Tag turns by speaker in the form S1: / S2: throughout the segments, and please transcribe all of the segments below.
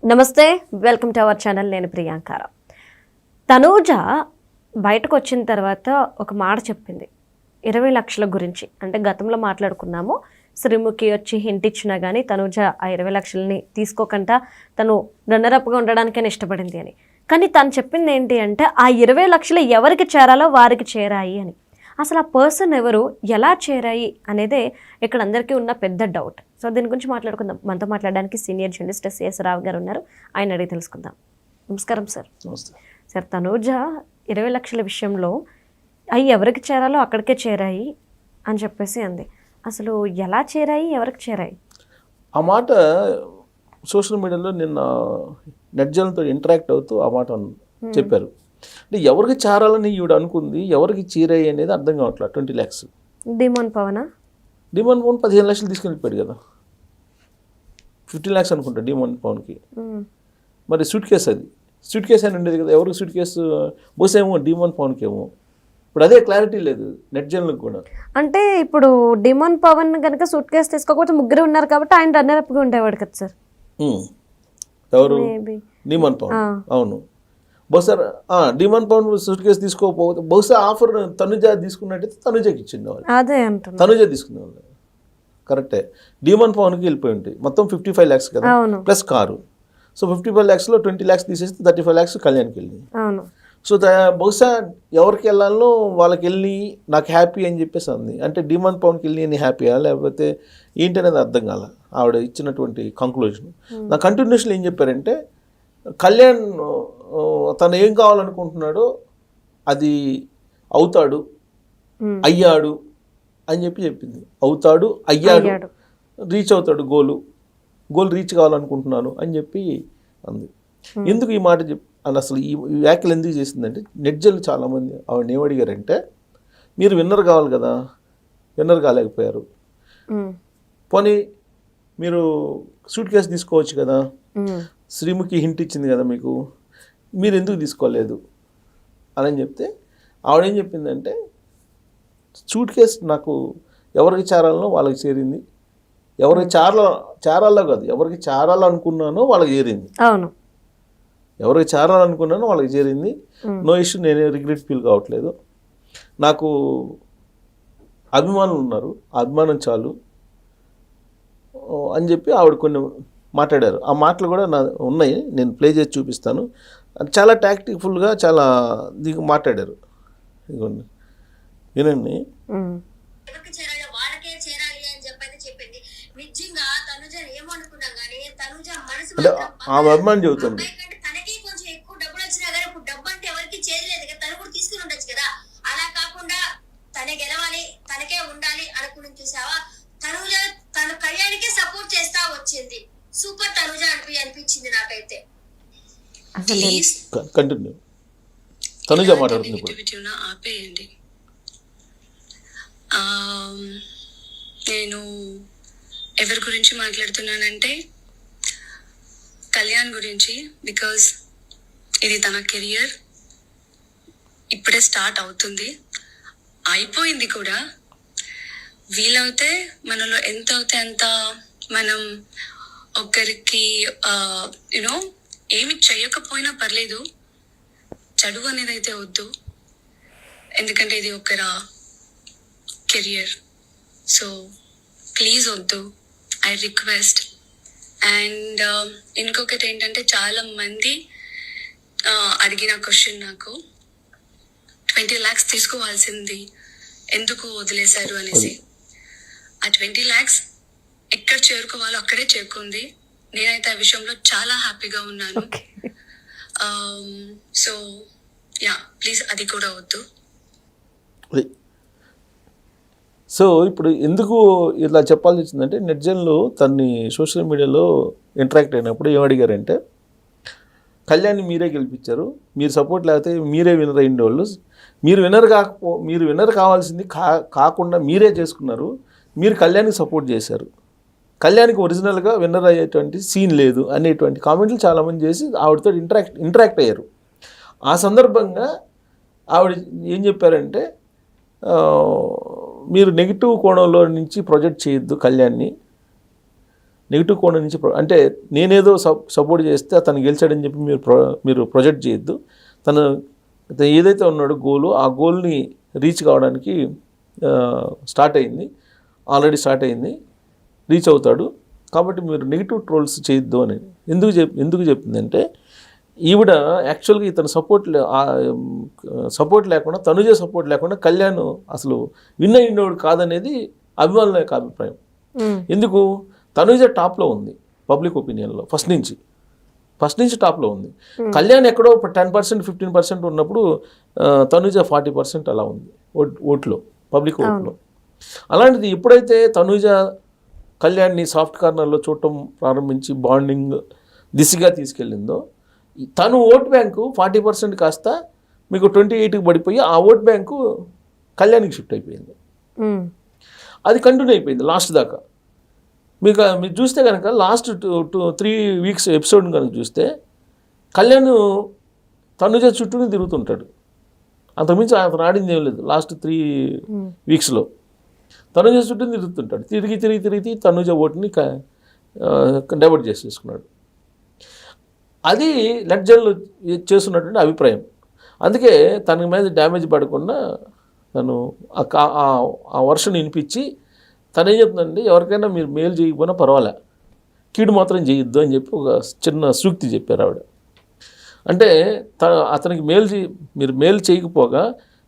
S1: నమస్తే, welcome to our channel. నేను ప్రియాంకార. తనూజ బయటకు వచ్చిన తర్వాత ఒక మాట చెప్పింది 20 లక్షల గురించి. అంటే గతంలో మాట్లాడుకున్నాము, శ్రీముఖి వచ్చి హింట్ ఇచ్చినా కానీ తనూజ ఆ 20 లక్షలని తీసుకోకుండా తను రన్నరప్గా ఉండడానికైనా ఇష్టపడింది అని. కానీ తను చెప్పింది ఏంటి అంటే ఆ 20 లక్షలు ఎవరికి చేరాలో వారికి చేరాయి అని. అసలు ఆ పర్సన్ ఎవరు, ఎలా చేరాయి అనేదే ఇక్కడ అందరికీ ఉన్న పెద్ద డౌట్. సో దీని గురించి మాట్లాడుకుందాం. మనతో మాట్లాడడానికి సీనియర్ జర్నలిస్ట్ సిఎస్ రావు గారు ఉన్నారు. ఆయన అడిగి తెలుసుకుందాం. నమస్కారం సార్. సార్, తనూజ 20 లక్షల విషయంలో అవి ఎవరికి చేరాలో అక్కడికే చేరాయి అని చెప్పేసి అంది. అసలు ఎలా చేరాయి, ఎవరికి చేరాయి?
S2: ఆ మాట సోషల్ మీడియాలో నిన్న నెట్జన్లతో ఇంటరాక్ట్ అవుతూ ఆ మాట చెప్పారు. అంటే ఎవరికి చేరాలని ఈవిడ అనుకుంది, ఎవరికి చేరాయి అనేది అర్థం కావట్లేదు. 20 lakhs
S1: డిమోన్ పవన్
S2: 15 లక్షలు తీసుకెళ్ళిపోయాడు కదా. 15 lakhs అనుకుంటా డిమోన్ పవన్కి. మరి సూట్ కేసు అని ఉండేది కదా. ఎవరికి సూట్ కేసు? బహుశా ఏమో డిమోన్ పవన్కి ఏమో. ఇప్పుడు అదే క్లారిటీ లేదు నెట్జన్లకు కూడా.
S1: అంటే ఇప్పుడు డిమోన్ పవన్ కనుక సూట్ కేసు తీసుకోకపోతే ముగ్గురు ఉన్నారు కాబట్టి ఆయన రన్నర్ అప్గా ఉండేవాడు కదా సార్.
S2: ఎవరు? డిమోన్ పవన్. అవును, బహుశా డిమాండ్ పవన్ సూట్ కేసు తీసుకోకపోతే బహుశా ఆఫర్ తనుజ తీసుకున్నట్టయితే తనుజకి ఇచ్చింది వాళ్ళు.
S1: అదే అంటున్నా,
S2: తనుజ తీసుకునే వాళ్ళు. కరెక్టే. డిమాండ్ పవన్కి వెళ్ళిపోయి ఉంటాయి. మొత్తం 55 lakhs కదా ప్లస్ కారు. సో 55 lakhsలో 20 lakhs తీసేస్తే 35 lakhs కళ్యాణ్కి వెళ్ళి. సో బహుశా ఎవరికి వెళ్ళాలో వాళ్ళకి వెళ్ళి నాకు హ్యాపీ అని చెప్పేసి అంది. అంటే డిమాండ్ పవన్కి వెళ్ళి నేను హ్యాపీయా లేకపోతే ఏంటి అనేది అర్థం కాల ఆవిడ ఇచ్చినటువంటి కంక్లూజన్. నా కంటిన్యూషన్ ఏం చెప్పారంటే కళ్యాణ్ తను ఏం కావాలనుకుంటున్నాడో అది అవుతాడు, అయ్యాడు అని చెప్పింది. అవుతాడు, అయ్యాడు, రీచ్ అవుతాడు, గోల్ రీచ్ కావాలనుకుంటున్నాను అని చెప్పి అంది. ఎందుకు ఈ మాట అసలు ఈ వ్యాఖ్యలు ఎందుకు చేసిందంటే నెట్జన్లు చాలామంది ఆవిడని ఏమడిగారంటే మీరు విన్నర్ కావాలి కదా, విన్నర్ కాలేకపోయారు, పోనీ మీరు సూట్ కేసు తీసుకోవచ్చు కదా, శ్రీముఖి హింట్ ఇచ్చింది కదా మీకు, మీరు ఎందుకు తీసుకోలేదు అని చెప్తే ఆవిడేం చెప్పిందంటే సూట్ కేసు నాకు ఎవరికి చేరాలనో వాళ్ళకి చేరింది, ఎవరికి చేరాలో కాదు ఎవరికి చేరాలనుకున్నానో వాళ్ళకి చేరింది.
S1: అవును,
S2: ఎవరికి చేరాలనుకున్నానో వాళ్ళకి చేరింది. నో ఇష్యూ, నేనే రిగ్రెట్ ఫీల్ కావట్లేదు. నాకు అభిమానులు ఉన్నారు, ఆ అభిమానం చాలు అని చెప్పి ఆవిడ కొన్ని మాట్లాడారు. ఆ మాటలు కూడా ఉన్నాయి, నేను ప్లే చేసి చూపిస్తాను. చాలా టాక్టిక్ఫుల్గా చాలా దీనికి మాట్లాడారు. ఇదిగోండి వినండి. అంటే ఆ అభిమానం చెబుతుంది.
S3: సూపర్ తనుజ అనిపించింది నాకైతే.
S2: కంటిన్యూ. తనుజ మాట్లాడుతుంది ఇప్పుడు.
S3: ఆపేయండి. నేను ఎవరి గురించి మాట్లాడుతున్నానంటే కళ్యాణ్ గురించి. బికాజ్ ఇది తన కెరియర్ ఇప్పుడే స్టార్ట్ అవుతుంది, అయిపోయింది కూడా. వీలవుతే మనలో ఎంత అవుతే అంత మనం ఒకరికి యూనో ఏమి చేయకపోయినా పర్లేదు, చదువు అనేది అయితే వద్దు, ఎందుకంటే ఇది ఒకరి కెరియర్. సో ప్లీజ్ వద్దు, ఐ రిక్వెస్ట్. అండ్ ఇంకొకటి ఏంటంటే చాలా మంది అడిగిన క్వశ్చన్ నాకు 20 lakhs తీసుకోవాల్సింది ఎందుకు వదిలేశారు అనేసి. ఆ 20 lakhs ఎక్కడ చేరుకోవాలో అక్కడే చేరుకుంది. నేనైతే ఆ విషయంలో చాలా హ్యాపీగా ఉన్నాను. సో యా, ప్లీజ్ అది కూడా వద్దు.
S2: సో ఇప్పుడు ఎందుకు ఇలా చెప్పాల్సి వచ్చిందంటే నెట్జన్లు తన్ని సోషల్ మీడియాలో ఇంటరాక్ట్ అయినప్పుడు ఏమడిగారంటే కళ్యాణ్ని మీరే గెలిపించారు, మీరు సపోర్ట్ లేకపోతే మీరే విన్నర్ అయ్యేవాళ్ళు, మీరు విన్నర్ కావాల్సింది కాకుండా మీరే చేసుకున్నారు, మీరు కళ్యాణ్కి సపోర్ట్ చేశారు, కళ్యాణ్కి ఒరిజినల్గా విన్నర్ అయ్యేటువంటి సీన్ లేదు అనేటువంటి కామెంట్లు చాలామంది చేసి ఆవిడతో ఇంటరాక్ట్ అయ్యారు. ఆ సందర్భంగా ఆవిడ ఏం చెప్పారంటే మీరు నెగిటివ్ కోణంలో నుంచి ప్రొజెక్ట్ చేయొద్దు కళ్యాణ్ని, నెగిటివ్ కోణం నుంచి అంటే నేనేదో సపోర్ట్ చేస్తే అతను గెలిచాడని చెప్పి మీరు ప్రొజెక్ట్ చేయొద్దు. తను ఏదైతే ఉన్నాడో గోలు, ఆ గోల్ని రీచ్ కావడానికి ఆల్రెడీ స్టార్ట్ అయింది, రీచ్ అవుతాడు. కాబట్టి మీరు నెగిటివ్ ట్రోల్స్ చేయొద్దు అని ఎందుకు చెప్పిందంటే, ఈవిడ యాక్చువల్గా ఇతను సపోర్ట్ లేకుండా, తనుజ సపోర్ట్ లేకుండా కళ్యాణ్ అసలు విన్ అయినోడు కాదనేది అభిమానుల యొక్క అభిప్రాయం. ఎందుకు? తనుజ టాప్లో ఉంది పబ్లిక్ ఒపీనియన్లో ఫస్ట్ నుంచి టాప్లో ఉంది. కళ్యాణ్ ఎక్కడో 10% 15% ఉన్నప్పుడు తనుజ 40% అలా ఉంది ఓట్లో, పబ్లిక్ ఓట్లో. అలాంటిది ఎప్పుడైతే తనుజ కళ్యాణ్ని సాఫ్ట్ కార్నర్లో చూడటం ప్రారంభించి బాండింగ్ దిశగా తీసుకెళ్ళిందో, తను ఓట్ బ్యాంకు 40% కాస్త మీకు 28కి పడిపోయి ఆ ఓట్ బ్యాంకు కళ్యాణ్కి షిఫ్ట్ అయిపోయింది. అది కంటిన్యూ అయిపోయింది లాస్ట్ దాకా. మీరు చూస్తే కనుక లాస్ట్ 3 వీక్స్ ఎపిసోడ్ కనుక చూస్తే కళ్యాణ్ తనుజ చుట్టూనే తిరుగుతుంటాడు. అంతకుమించి అతను ఆడింది ఏం లేదు. లాస్ట్ 3 వీక్స్లో తనుజ చుట్టూ తిరుగుతుంటాడు. తిరిగి తనుజ ఓటుని డైవర్ట్ చేసేసుకున్నాడు. అది లెడ్జర్లు చేస్తున్నటువంటి అభిప్రాయం. అందుకే తన మీద డ్యామేజ్ పడకుండా తను ఆ వర్షన్ వినిపించి తనేం చెప్తుందండి, ఎవరికైనా మీరు మేలు చేయకపోయినా పర్వాలే, కీడు మాత్రం చేయొద్దు అని చెప్పి ఒక చిన్న సూక్తి చెప్పారు ఆవిడ. అంటే అతనికి మీరు మేలు చేయకపోగా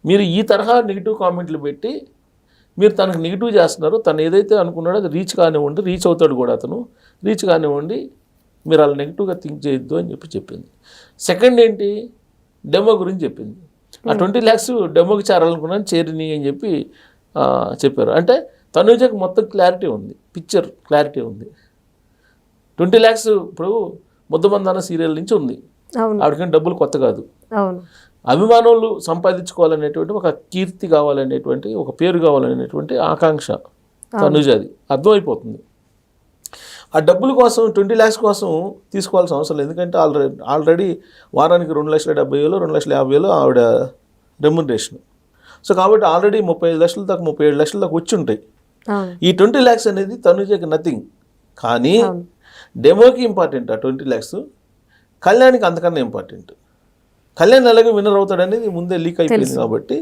S2: మీరు ఈ తరహా నెగిటివ్ కామెంట్లు పెట్టి మీరు తనకు నెగిటివ్ చేస్తున్నారు. తను ఏదైతే అనుకున్నాడో అది రీచ్ అవుతాడు కూడా. అతను రీచ్ కానివ్వండి, మీరు అలా నెగిటివ్గా థింక్ చేయొద్దు అని చెప్పింది. సెకండ్ ఏంటి, డెమో గురించి చెప్పింది. ఆ 20 lakhs డెమోకి చేరాలనుకున్నాను, చేరిని అని చెప్పి చెప్పారు. అంటే తనుజకు మొత్తం క్లారిటీ ఉంది, పిక్చర్ క్లారిటీ ఉంది. 20 lakhs ఇప్పుడు ముద్దమందాన సీరియల్ నుంచి ఉంది. ఆవిడకంటే డబ్బులు కొత్త కాదు. అభిమానులు సంపాదించుకోవాలనేటువంటి ఒక కీర్తి కావాలనేటువంటి, ఒక పేరు కావాలనేటువంటి ఆకాంక్ష తనుజది అర్థమైపోతుంది. ఆ డబ్బుల కోసం 20 lakhs కోసం తీసుకోవాల్సిన అవసరం లేదు. ఎందుకంటే ఆల్రెడీ వారానికి 2,70,000 2,50,000 ఆవిడ రెమ్యునరేషన్. సో కాబట్టి ఆల్రెడీ 35 లక్షల దాకా 37 లక్షల దాకా వచ్చి ఉంటాయి. ఈ 20 lakhs అనేది తనుజకి నథింగ్. కానీ డెమోకి ఇంపార్టెంట్ ఆ 20 lakhs, కళ్యాణ్కి అంతకన్నా ఇంపార్టెంట్. కళ్యాణ్ ఎలాగో విన్నర్ అవుతాడనేది ముందే లీక్ అయిపోయింది. కాబట్టి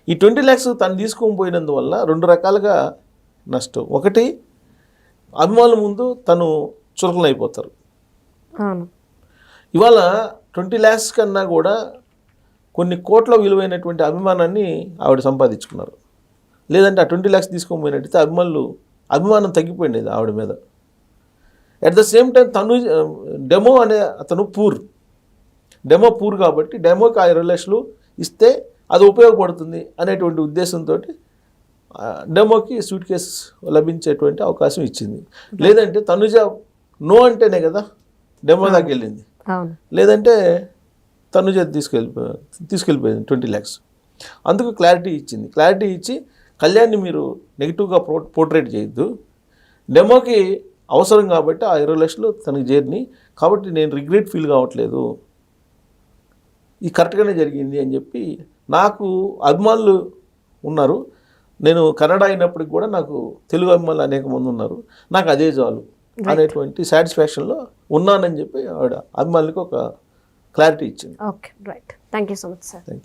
S2: ఈ 20 lakhs తను తీసుకొని పోయినందువల్ల 2 రకాలుగా నష్టం. ఒకటి, అభిమానుల ముందు తను చులకన అయిపోతారు. ఇవాళ 20 lakhs కన్నా కూడా కొన్ని కోట్ల విలువైనటువంటి అభిమానాన్ని ఆవిడ సంపాదించుకున్నారు. లేదంటే ఆ 20 lakhs తీసుకొని పోయినట్టయితే అభిమానం తగ్గిపోయింది ఆవిడ మీద. At the same time demo అనే అతను డెమో పూర్ కాబట్టి డెమోకి 20 lakhs ఇస్తే అది ఉపయోగపడుతుంది అనేటువంటి ఉద్దేశంతో డెమోకి సూట్ కేసు లభించేటువంటి అవకాశం ఇచ్చింది. లేదంటే తనుజ నో అంటేనే కదా డెమో దాకా వెళ్ళింది. లేదంటే తనుజ తీసుకెళ్ళిపోయింది 20 lakhs. అందుకు క్లారిటీ ఇచ్చింది. క్లారిటీ ఇచ్చి కళ్యాణ్ని మీరు నెగిటివ్గా పోర్ట్రేట్ చేయొద్దు, డెమోకి అవసరం కాబట్టి ఆ 20 lakhs తనకి చేరిని, కాబట్టి నేను రిగ్రెట్ ఫీల్ కావట్లేదు, ఇది కరెక్ట్గానే జరిగింది అని చెప్పి. నాకు అభిమానులు ఉన్నారు, నేను కన్నడ అయినప్పటికి కూడా నాకు తెలుగు అభిమానులు అనేక మంది ఉన్నారు, నాకు అదే చాలు అనేటువంటి సాటిస్ఫాక్షన్లో ఉన్నానని చెప్పి ఆవిడ అభిమానులకు ఒక క్లారిటీ ఇచ్చింది.
S1: Okay, right. Thank you so much sir.
S2: Thank you.